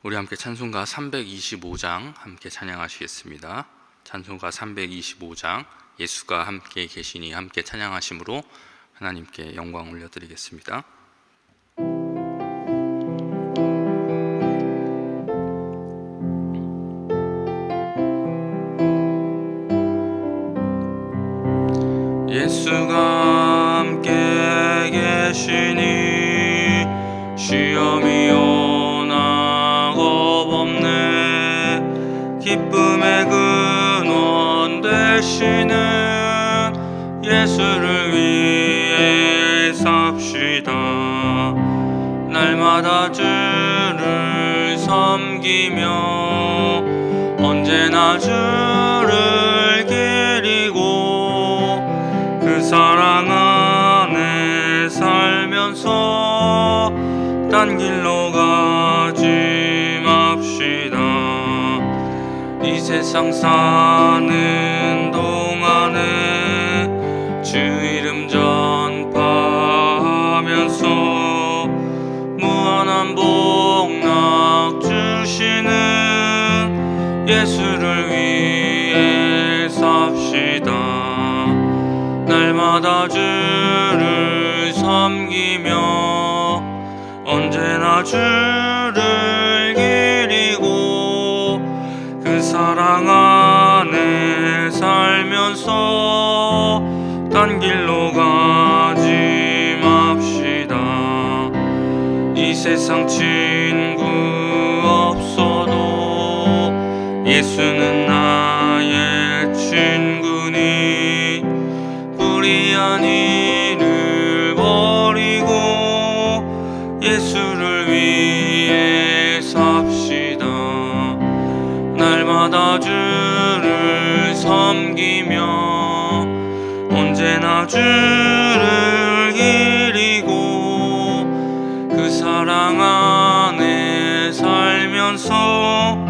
우리 함께 찬송가 325장 함께 찬양하시겠습니다. 찬송가 325장 예수가 함께 계시니 함께 찬양하심으로 하나님께 영광 올려드리겠습니다. 예수가 함께 계시니 시험이 오나 겁없네. 기쁨의 근원 되시는 예수를 위해 삽시다. 날마다 주를 섬기며 언제나 주를 기리고 그 사랑 안에 살면서 딴 길로 가지 맙시다. 이 세상 사는 동안에 주 이름 전파하면서 무한한 복락 주시는 예수를 위해 삽시다. 날마다 주를 섬기며 언제나 주를 기리고 그 사랑 안에 살면서 딴 길로 가지 맙시다. 이 세상 친구 없어도 예수는 나의 친구니 불의한 일을 버리고 예수를 위해 삽시다. 날마다 주를 섬기며 언제나 주를 기리고 그 사랑 안에 살면서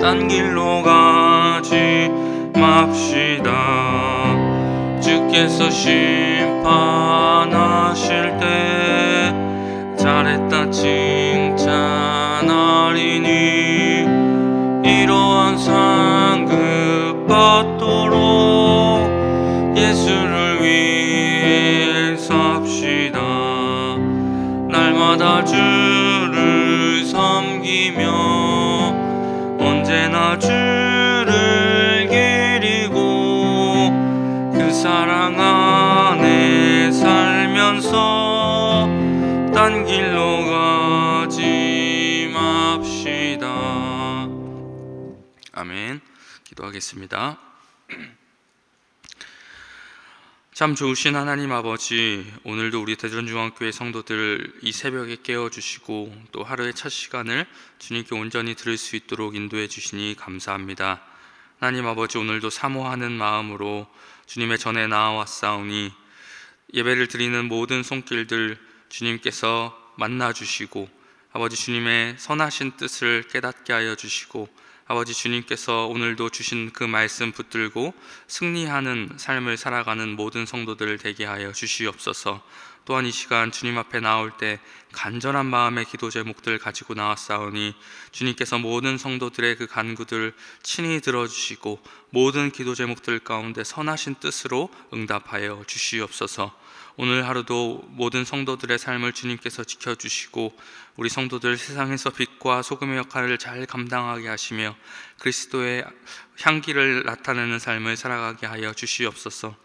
딴 길로 가지 맙시다. 주께서 심판하실 때 잘했다 칭찬하리니 이러한 상급 받도록 예수를 위해 삽시다. 날마다 주를 섬기며 언제나 주를 기리고 그 사랑 안에 살면서 딴 길로 가지 맙시다. 아멘. 기도하겠습니다. 참 좋으신 하나님 아버지, 오늘도 우리 대전중앙교회 성도들 이 새벽에 깨워주시고 또 하루의 첫 시간을 주님께 온전히 들을 수 있도록 인도해 주시니 감사합니다. 하나님 아버지, 오늘도 사모하는 마음으로 주님의 전에 나아왔사오니 예배를 드리는 모든 손길들 주님께서 만나주시고 아버지 주님의 선하신 뜻을 깨닫게 하여 주시고 아버지 주님께서 오늘도 주신 그 말씀 붙들고 승리하는 삶을 살아가는 모든 성도들을 되게 하여 주시옵소서. 또한 이 시간 주님 앞에 나올 때 간절한 마음의 기도 제목들 가지고 나왔사오니 주님께서 모든 성도들의 그 간구들 친히 들어주시고 모든 기도 제목들 가운데 선하신 뜻으로 응답하여 주시옵소서. 오늘 하루도 모든 성도들의 삶을 주님께서 지켜주시고 우리 성도들 세상에서 빛과 소금의 역할을 잘 감당하게 하시며 그리스도의 향기를 나타내는 삶을 살아가게 하여 주시옵소서.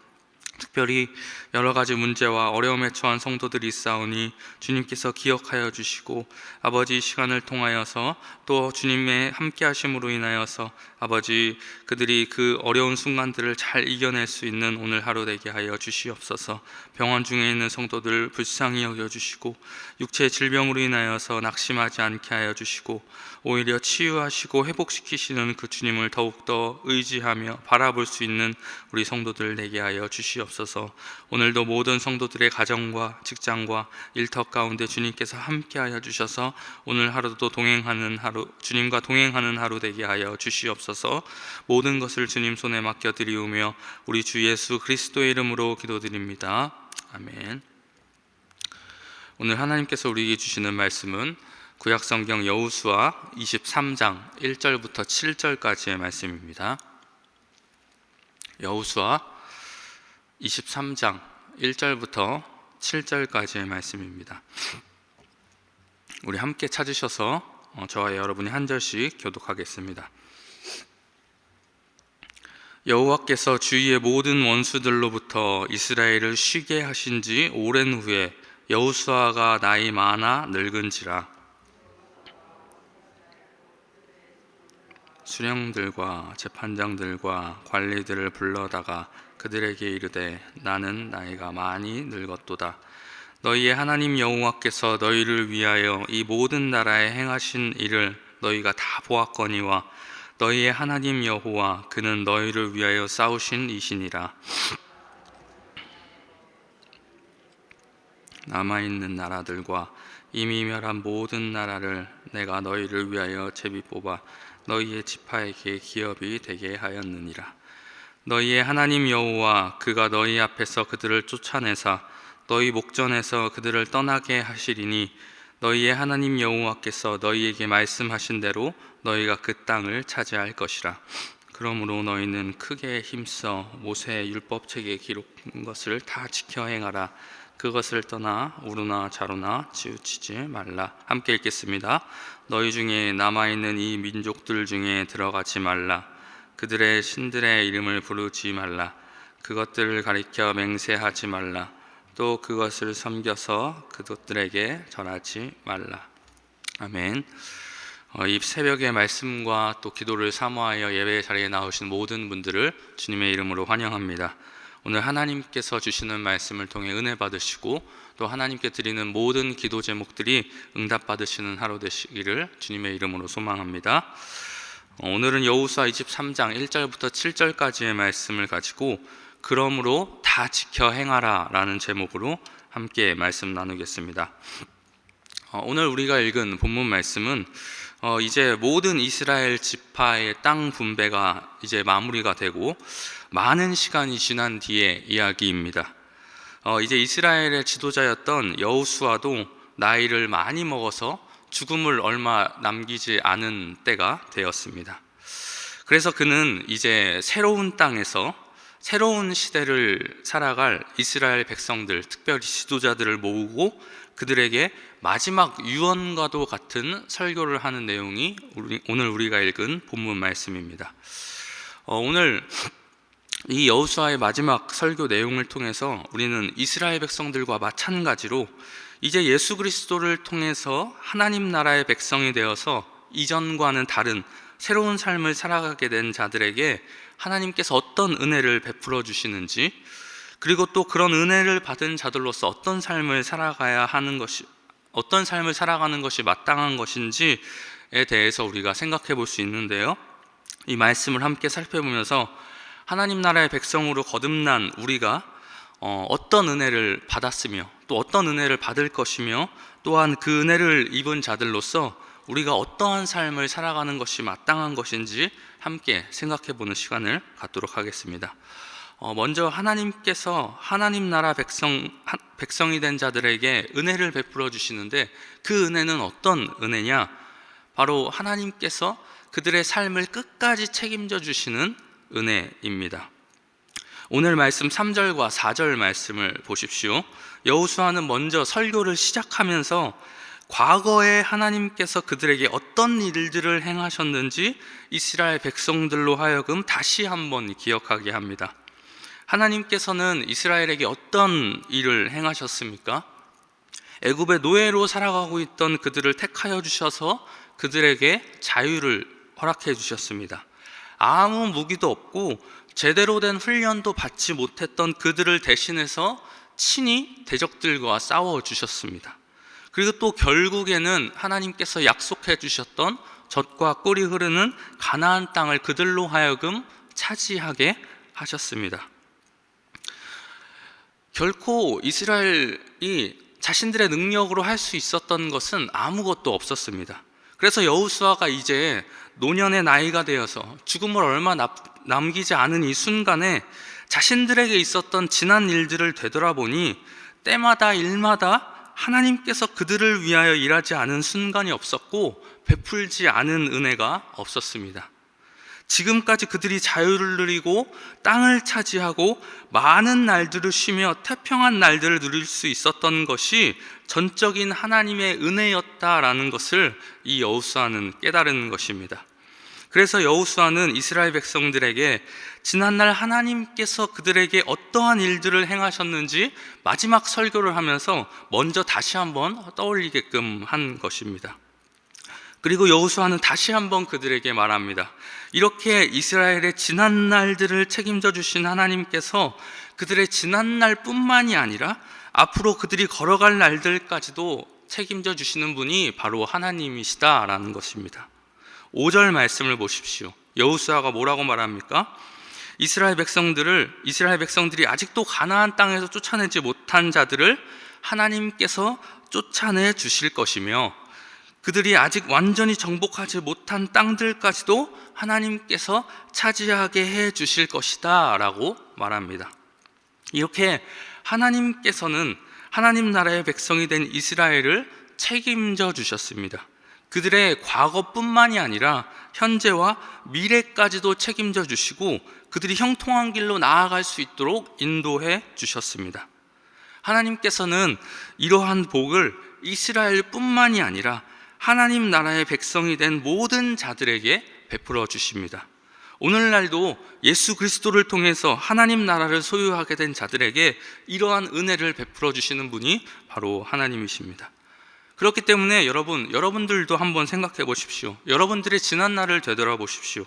특별히 여러 가지 문제와 어려움에 처한 성도들이 있사오니 주님께서 기억하여 주시고 아버지 이 시간을 통하여서 또 주님의 함께 하심으로 인하여서 아버지 그들이 그 어려운 순간들을 잘 이겨낼 수 있는 오늘 하루 되게 하여 주시옵소서. 병원 중에 있는 성도들 불쌍히 여겨주시고 육체의 질병으로 인하여서 낙심하지 않게 하여 주시고 오히려 치유하시고 회복시키시는 그 주님을 더욱더 의지하며 바라볼 수 있는 우리 성도들 되게 하여 주시옵소서. 오늘도 모든 성도들의 가정과 직장과 일터 가운데 주님께서 함께하여 주셔서 오늘 하루도 동행하는 하루, 주님과 동행하는 하루 되게 하여 주시옵소서. 모든 것을 주님 손에 맡겨드리우며 우리 주 예수 그리스도의 이름으로 기도드립니다. 아멘. 오늘 하나님께서 우리에게 주시는 말씀은 구약성경 여호수아 23장 1절부터 7절까지의 말씀입니다. 여호수아 23장 1절부터 7절까지의 말씀입니다. 우리 함께 찾으셔서 저와 여러분이 한 절씩 교독하겠습니다. 여호와께서 주위의 모든 원수들로부터 이스라엘을 쉬게 하신 지 오랜 후에 여호수아가 나이 많아 늙은지라 수령들과 재판장들과 관리들을 불러다가 그들에게 이르되 나는 나이가 많이 늙었도다. 너희의 하나님 여호와께서 너희를 위하여 이 모든 나라에 행하신 일을 너희가 다 보았거니와 너희의 하나님 여호와 그는 너희를 위하여 싸우신 이시니라. 남아있는 나라들과 이미 멸한 모든 나라를 내가 너희를 위하여 제비 뽑아 너희의 지파에게 기업이 되게 하였느니라. 너희의 하나님 여호와 그가 너희 앞에서 그들을 쫓아내사 너희 목전에서 그들을 떠나게 하시리니 너희의 하나님 여호와께서 너희에게 말씀하신 대로 너희가 그 땅을 차지할 것이라. 그러므로 너희는 크게 힘써 모세의 율법책에 기록한 것을 다 지켜 행하라. 그것을 떠나 우루나 좌루나 치우치지 말라. 함께 읽겠습니다. 너희 중에 남아있는 이 민족들 중에 들어가지 말라. 그들의 신들의 이름을 부르지 말라. 그것들을 가리켜 맹세하지 말라. 또 그것을 섬겨서 그것들에게 절하지 말라. 아멘. 이 새벽의 말씀과 또 기도를 사모하여 예배 자리에 나오신 모든 분들을 주님의 이름으로 환영합니다. 오늘 하나님께서 주시는 말씀을 통해 은혜 받으시고 또 하나님께 드리는 모든 기도 제목들이 응답 받으시는 하루 되시기를 주님의 이름으로 소망합니다. 오늘은 여호수아 23장 1절부터 7절까지의 말씀을 가지고 그러므로 다 지켜 행하라 라는 제목으로 함께 말씀 나누겠습니다. 오늘 우리가 읽은 본문 말씀은 이제 모든 이스라엘 지파의 땅 분배가 이제 마무리가 되고 많은 시간이 지난 뒤의 이야기입니다. 이제 이스라엘의 지도자였던 여호수아도 나이를 많이 먹어서 죽음을 얼마 남기지 않은 때가 되었습니다. 그래서 그는 이제 새로운 땅에서 새로운 시대를 살아갈 이스라엘 백성들, 특별히 지도자들을 모으고 그들에게 마지막 유언과도 같은 설교를 하는 내용이 오늘 우리가 읽은 본문 말씀입니다. 오늘 이 여호수아의 마지막 설교 내용을 통해서 우리는 이스라엘 백성들과 마찬가지로 이제 예수 그리스도를 통해서 하나님 나라의 백성이 되어서 이전과는 다른 새로운 삶을 살아가게 된 자들에게 하나님께서 어떤 은혜를 베풀어 주시는지, 그리고 또 그런 은혜를 받은 자들로서 어떤 삶을 살아가는 것이 마땅한 것인지에 대해서 우리가 생각해 볼 수 있는데요. 이 말씀을 함께 살펴보면서 하나님 나라의 백성으로 거듭난 우리가 어떤 은혜를 받았으며 또 어떤 은혜를 받을 것이며 또한 그 은혜를 입은 자들로서 우리가 어떠한 삶을 살아가는 것이 마땅한 것인지 함께 생각해 보는 시간을 갖도록 하겠습니다. 먼저 하나님께서 하나님 나라 백성이 된 자들에게 은혜를 베풀어 주시는데 그 은혜는 어떤 은혜냐? 바로 하나님께서 그들의 삶을 끝까지 책임져 주시는 은혜입니다. 오늘 말씀 3절과 4절 말씀을 보십시오. 여호수아는 먼저 설교를 시작하면서 과거에 하나님께서 그들에게 어떤 일들을 행하셨는지 이스라엘 백성들로 하여금 다시 한번 기억하게 합니다. 하나님께서는 이스라엘에게 어떤 일을 행하셨습니까? 애굽의 노예로 살아가고 있던 그들을 택하여 주셔서 그들에게 자유를 허락해 주셨습니다. 아무 무기도 없고 제대로 된 훈련도 받지 못했던 그들을 대신해서 친히 대적들과 싸워 주셨습니다. 그리고 또 결국에는 하나님께서 약속해 주셨던 젖과 꿀이 흐르는 가나안 땅을 그들로 하여금 차지하게 하셨습니다. 결코 이스라엘이 자신들의 능력으로 할 수 있었던 것은 아무것도 없었습니다. 그래서 여호수아가 이제 노년의 나이가 되어서 죽음을 얼마 남기지 않은 이 순간에 자신들에게 있었던 지난 일들을 되돌아보니 때마다 일마다 하나님께서 그들을 위하여 일하지 않은 순간이 없었고 베풀지 않은 은혜가 없었습니다. 지금까지 그들이 자유를 누리고 땅을 차지하고 많은 날들을 쉬며 태평한 날들을 누릴 수 있었던 것이 전적인 하나님의 은혜였다라는 것을 이 여호수아는 깨달은 것입니다. 그래서 여호수아는 이스라엘 백성들에게 지난날 하나님께서 그들에게 어떠한 일들을 행하셨는지 마지막 설교를 하면서 먼저 다시 한번 떠올리게끔 한 것입니다. 그리고 여호수아는 다시 한번 그들에게 말합니다. 이렇게 이스라엘의 지난날들을 책임져 주신 하나님께서 그들의 지난날뿐만이 아니라 앞으로 그들이 걸어갈 날들까지도 책임져 주시는 분이 바로 하나님이시다라는 것입니다. 5절 말씀을 보십시오. 여호수아가 뭐라고 말합니까? 이스라엘 백성들이 아직도 가나안 땅에서 쫓아내지 못한 자들을 하나님께서 쫓아내 주실 것이며 그들이 아직 완전히 정복하지 못한 땅들까지도 하나님께서 차지하게 해 주실 것이다 라고 말합니다. 이렇게 하나님께서는 하나님 나라의 백성이 된 이스라엘을 책임져 주셨습니다. 그들의 과거뿐만이 아니라 현재와 미래까지도 책임져 주시고 그들이 형통한 길로 나아갈 수 있도록 인도해 주셨습니다. 하나님께서는 이러한 복을 이스라엘뿐만이 아니라 하나님 나라의 백성이 된 모든 자들에게 베풀어 주십니다. 오늘날도 예수 그리스도를 통해서 하나님 나라를 소유하게 된 자들에게 이러한 은혜를 베풀어 주시는 분이 바로 하나님이십니다. 그렇기 때문에 여러분들도 한번 생각해 보십시오. 여러분들의 지난날을 되돌아보십시오.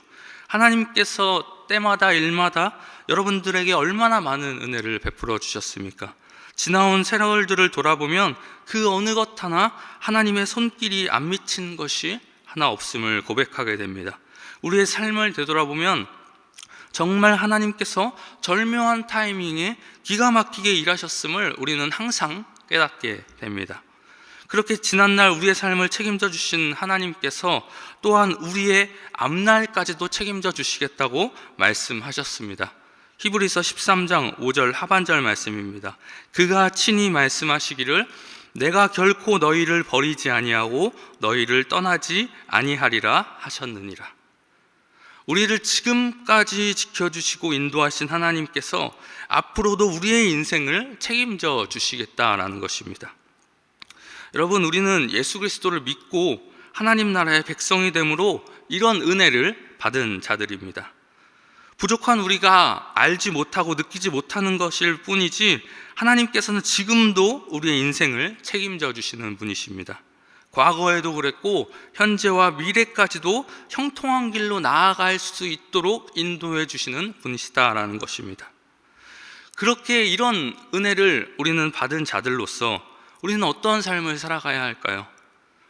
하나님께서 때마다 일마다 여러분들에게 얼마나 많은 은혜를 베풀어 주셨습니까? 지나온 세월들을 돌아보면 그 어느 것 하나 하나님의 손길이 안 미친 것이 하나 없음을 고백하게 됩니다. 우리의 삶을 되돌아보면 정말 하나님께서 절묘한 타이밍에 기가 막히게 일하셨음을 우리는 항상 깨닫게 됩니다. 그렇게 지난날 우리의 삶을 책임져 주신 하나님께서 또한 우리의 앞날까지도 책임져 주시겠다고 말씀하셨습니다. 히브리서 13장 5절 하반절 말씀입니다. 그가 친히 말씀하시기를 내가 결코 너희를 버리지 아니하고 너희를 떠나지 아니하리라 하셨느니라. 우리를 지금까지 지켜주시고 인도하신 하나님께서 앞으로도 우리의 인생을 책임져 주시겠다라는 것입니다. 여러분, 우리는 예수 그리스도를 믿고 하나님 나라의 백성이 되므로 이런 은혜를 받은 자들입니다. 부족한 우리가 알지 못하고 느끼지 못하는 것일 뿐이지 하나님께서는 지금도 우리의 인생을 책임져 주시는 분이십니다. 과거에도 그랬고 현재와 미래까지도 형통한 길로 나아갈 수 있도록 인도해 주시는 분이시다라는 것입니다. 그렇게 이런 은혜를 우리는 받은 자들로서 우리는 어떤 삶을 살아가야 할까요?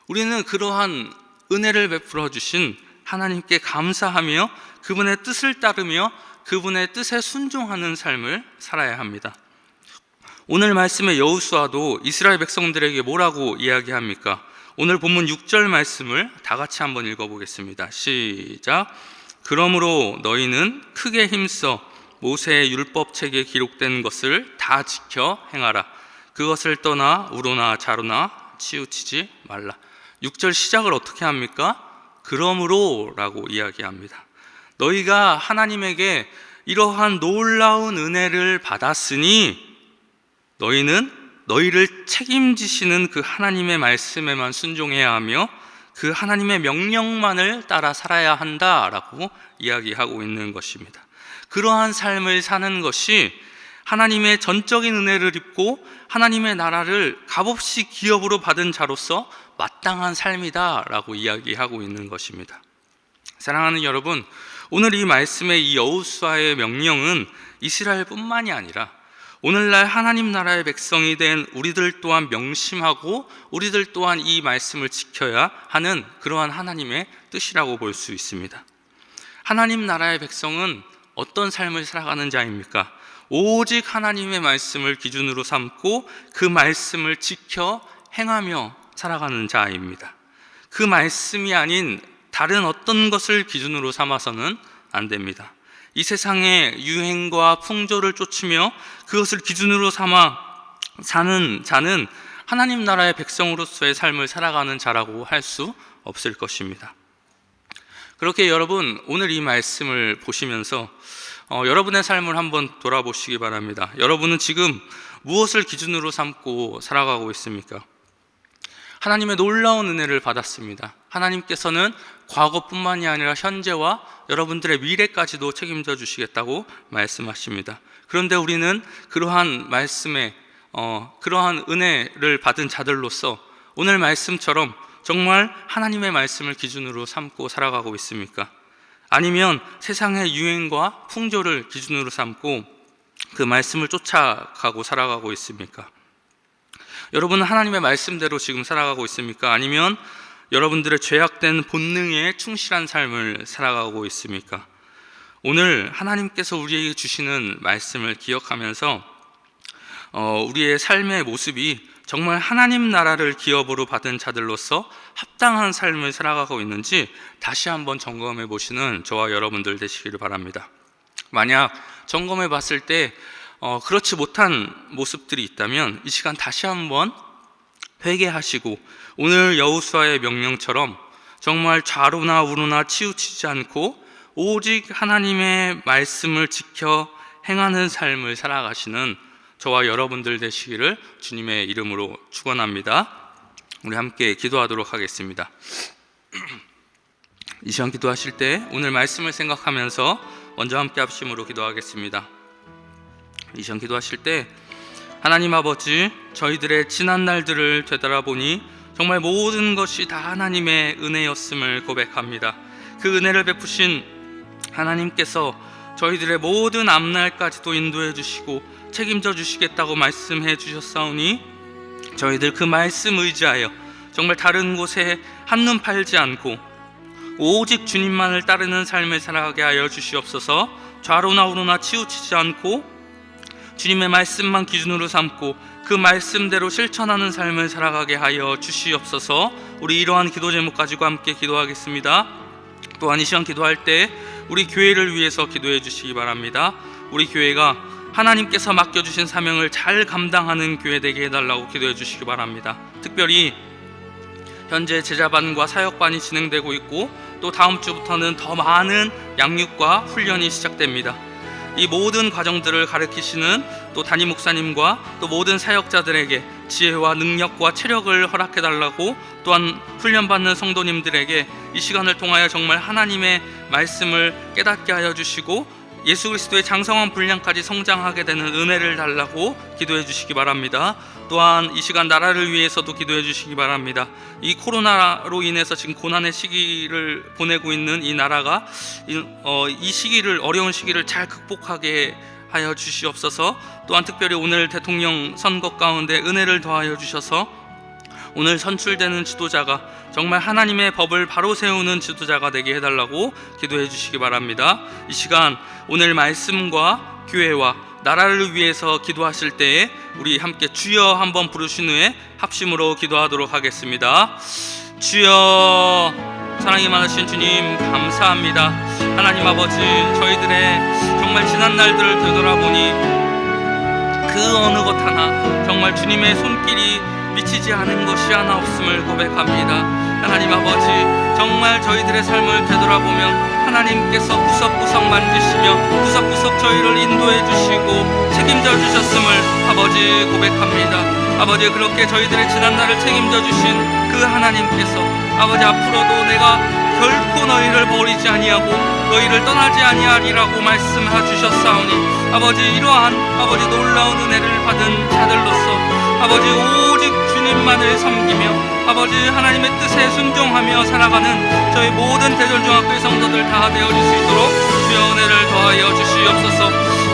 우리는 그러한 은혜를 베풀어 주신 하나님께 감사하며 그분의 뜻을 따르며 그분의 뜻에 순종하는 삶을 살아야 합니다. 오늘 말씀의 여호수아도 이스라엘 백성들에게 뭐라고 이야기합니까? 오늘 본문 6절 말씀을 다 같이 한번 읽어보겠습니다. 시작. 그러므로 너희는 크게 힘써 모세의 율법책에 기록된 것을 다 지켜 행하라. 그것을 떠나 우로나 좌로나 치우치지 말라. 6절 시작을 어떻게 합니까? 그러므로 라고 이야기합니다. 너희가 하나님에게 이러한 놀라운 은혜를 받았으니 너희는 너희를 책임지시는 그 하나님의 말씀에만 순종해야 하며 그 하나님의 명령만을 따라 살아야 한다라고 이야기하고 있는 것입니다. 그러한 삶을 사는 것이 하나님의 전적인 은혜를 입고 하나님의 나라를 값없이 기업으로 받은 자로서 마땅한 삶이다라고 이야기하고 있는 것입니다. 사랑하는 여러분, 오늘 이 말씀의 이 여호수아의 명령은 이스라엘뿐만이 아니라 오늘날 하나님 나라의 백성이 된 우리들 또한 명심하고 우리들 또한 이 말씀을 지켜야 하는 그러한 하나님의 뜻이라고 볼 수 있습니다. 하나님 나라의 백성은 어떤 삶을 살아가는 자입니까? 오직 하나님의 말씀을 기준으로 삼고 그 말씀을 지켜 행하며 살아가는 자입니다. 그 말씀이 아닌 다른 어떤 것을 기준으로 삼아서는 안 됩니다. 이 세상의 유행과 풍조를 쫓으며 그것을 기준으로 삼아 사는 자는 하나님 나라의 백성으로서의 삶을 살아가는 자라고 할 수 없을 것입니다. 그렇게 여러분, 오늘 이 말씀을 보시면서 여러분의 삶을 한번 돌아보시기 바랍니다. 여러분은 지금 무엇을 기준으로 삼고 살아가고 있습니까? 하나님의 놀라운 은혜를 받았습니다. 하나님께서는 과거뿐만이 아니라 현재와 여러분들의 미래까지도 책임져 주시겠다고 말씀하십니다. 그런데 우리는 그러한 말씀에 그러한 은혜를 받은 자들로서 오늘 말씀처럼 정말 하나님의 말씀을 기준으로 삼고 살아가고 있습니까? 아니면 세상의 유행과 풍조를 기준으로 삼고 그 말씀을 쫓아가고 살아가고 있습니까? 여러분은 하나님의 말씀대로 지금 살아가고 있습니까? 아니면 여러분들의 죄악된 본능에 충실한 삶을 살아가고 있습니까? 오늘 하나님께서 우리에게 주시는 말씀을 기억하면서 우리의 삶의 모습이 정말 하나님 나라를 기업으로 받은 자들로서 합당한 삶을 살아가고 있는지 다시 한번 점검해 보시는 저와 여러분들 되시기를 바랍니다. 만약 점검해 봤을 때 그렇지 못한 모습들이 있다면 이 시간 다시 한번 회개하시고 오늘 여호수아의 명령처럼 정말 좌로나 우로나 치우치지 않고 오직 하나님의 말씀을 지켜 행하는 삶을 살아가시는 저와 여러분들 되시기를 주님의 이름으로 축원합니다. 우리 함께 기도하도록 하겠습니다. 이 시간 기도하실 때 오늘 말씀을 생각하면서 먼저 함께 합심으로 기도하겠습니다. 이 시간 기도하실 때 하나님 아버지, 저희들의 지난 날들을 되돌아보니 정말 모든 것이 다 하나님의 은혜였음을 고백합니다. 그 은혜를 베푸신 하나님께서 저희들의 모든 앞날까지도 인도해 주시고 책임져 주시겠다고 말씀해 주셨사오니 저희들 그 말씀 의지하여 정말 다른 곳에 한눈 팔지 않고 오직 주님만을 따르는 삶을 살아가게 하여 주시옵소서. 좌로나 우로나 치우치지 않고 주님의 말씀만 기준으로 삼고 그 말씀대로 실천하는 삶을 살아가게 하여 주시옵소서. 우리 이러한 기도 제목 가지고 함께 기도하겠습니다. 또한 이 시간 기도할 때 우리 교회를 위해서 기도해 주시기 바랍니다. 우리 교회가 하나님께서 맡겨주신 사명을 잘 감당하는 교회 되게 해달라고 기도해 주시기 바랍니다. 특별히 현재 제자반과 사역반이 진행되고 있고 또 다음 주부터는 더 많은 양육과 훈련이 시작됩니다. 이 모든 과정들을 가르치시는 또 담임 목사님과 또 모든 사역자들에게 지혜와 능력과 체력을 허락해달라고, 또한 훈련받는 성도님들에게 이 시간을 통하여 정말 하나님의 말씀을 깨닫게 하여 주시고 예수 그리스도의 장성한 분량까지 성장하게 되는 은혜를 달라고 기도해 주시기 바랍니다. 또한 이 시간 나라를 위해서도 기도해 주시기 바랍니다. 이 코로나로 인해서 지금 고난의 시기를 보내고 있는 이 나라가 이 시기를, 어려운 시기를 잘 극복하게 하여 주시옵소서. 또한 특별히 오늘 대통령 선거 가운데 은혜를 더하여 주셔서 오늘 선출되는 지도자가 정말 하나님의 법을 바로 세우는 지도자가 되게 해달라고 기도해 주시기 바랍니다. 이 시간 오늘 말씀과 교회와 나라를 위해서 기도하실 때에 우리 함께 주여 한번 부르신 후에 합심으로 기도하도록 하겠습니다. 주여, 사랑이 많으신 주님 감사합니다. 하나님 아버지, 저희들의 정말 지난 날들을 되돌아보니 그 어느 것 하나 정말 주님의 손길이 미치지 않은 것이 하나 없음을 고백합니다. 하나님 아버지, 정말 저희들의 삶을 되돌아보면 하나님께서 구석구석 만지시며 구석구석 저희를 인도해 주시고 책임져 주셨음을 아버지 고백합니다. 아버지, 그렇게 저희들의 지난날을 책임져 주신 그 하나님께서 아버지, 앞으로도 내가 결코 너희를 버리지 아니하고 너희를 떠나지 아니하리라고 말씀해 주셨사오니 아버지, 이러한 아버지 놀라운 은혜를 받은 자들로서 아버지 오직 주님만을 섬기며 아버지 하나님의 뜻에 순종하며 살아가는 저희 모든 대전중학교의 성도들 다 되어질 수 있도록 주여 은혜를 더하여 주시옵소서.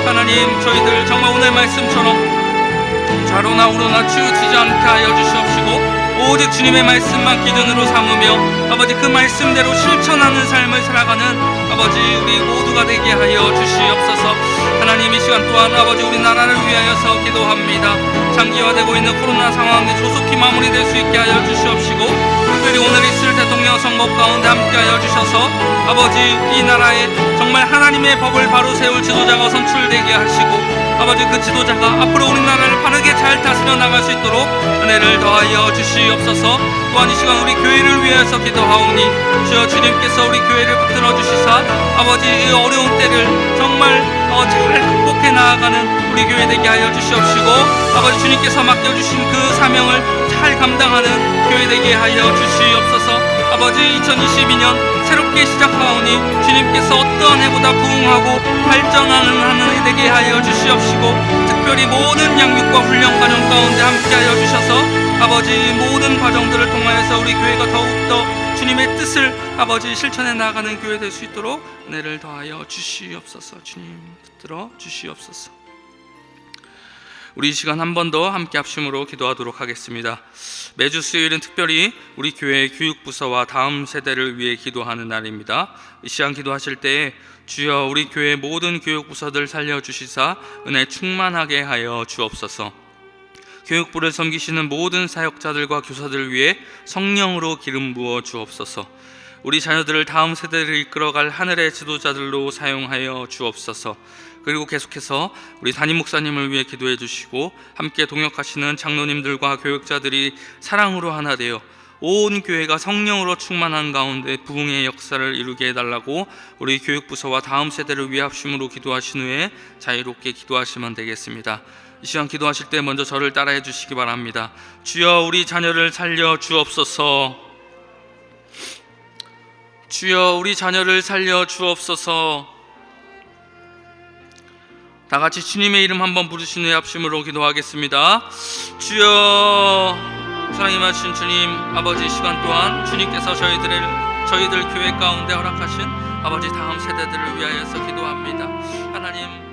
하나님, 저희들 정말 오늘 말씀처럼 좌로나 우로나 치우치지 않게 하여 주시옵시고 오직 주님의 말씀만 기준으로 삼으며 아버지 그 말씀대로 실천하는 삶을 살아가는 아버지 우리 모두가 되게 하여 주시옵소서. 하나님, 이 시간 또한 아버지 우리나라를 위하여서 기도합니다. 장기화되고 있는 코로나 상황이 조속히 마무리될 수 있게 하여 주시옵시고 특별히 오늘 있을 대통령 선거 가운데 함께 하여 주셔서 아버지 이 나라에 정말 하나님의 법을 바로 세울 지도자가 선출되게 하시고 아버지 그 지도자가 앞으로 우리나라를 바르게 잘 다스려 나갈 수 있도록 은혜를 더하여 주시옵소서. 또한 이 시간 우리 교회를 위해서 기도하오니 주여 주님께서 우리 교회를 붙들어 주시사 아버지 이 어려운 때를 정말 잘 극복해 나아가는 우리 교회 되게 하여 주시옵시고 아버지 주님께서 맡겨주신 그 사명을 잘 감당하는 교회 되게 하여 주시옵소서. 아버지 2022년 새롭게 시작하오니 주님께서 어떠한 해보다 부흥하고 발전하는 한 해 되게 하여 주시옵시고 특별히 모든 양육과 훈련 과정 가운데 함께 하여 주셔서 아버지 모든 과정들을 통하여서 우리 교회가 더욱더 주님의 뜻을 아버지 실천해 나가는 교회 될 수 있도록 은혜를 더하여 주시옵소서. 주님 붙들어 주시옵소서. 우리 이 시간 한 번 더 함께 합심으로 기도하도록 하겠습니다. 매주 수요일은 특별히 우리 교회 교육부서와 다음 세대를 위해 기도하는 날입니다. 이 시간 기도하실 때에 주여 우리 교회 모든 교육부서들 살려주시사 은혜 충만하게 하여 주옵소서. 교육부를 섬기시는 모든 사역자들과 교사들을 위해 성령으로 기름 부어 주옵소서. 우리 자녀들을 다음 세대를 이끌어갈 하늘의 지도자들로 사용하여 주옵소서. 그리고 계속해서 우리 담임 목사님을 위해 기도해 주시고 함께 동역하시는 장로님들과 교육자들이 사랑으로 하나 되어 온 교회가 성령으로 충만한 가운데 부흥의 역사를 이루게 해달라고 우리 교육부서와 다음 세대를 위해 합심으로 기도하신 후에 자유롭게 기도하시면 되겠습니다. 이 시간 기도하실 때 먼저 저를 따라해 주시기 바랍니다. 주여 우리 자녀를 살려 주옵소서. 주여 우리 자녀를 살려 주옵소서. 다 같이 주님의 이름 한번 부르신 후에 합심으로 기도하겠습니다. 주여 사랑이 많으신 주님, 아버지 이 시간 또한 주님께서 저희들 교회 가운데 허락하신 아버지 다음 세대들을 위하여서 기도합니다. 하나님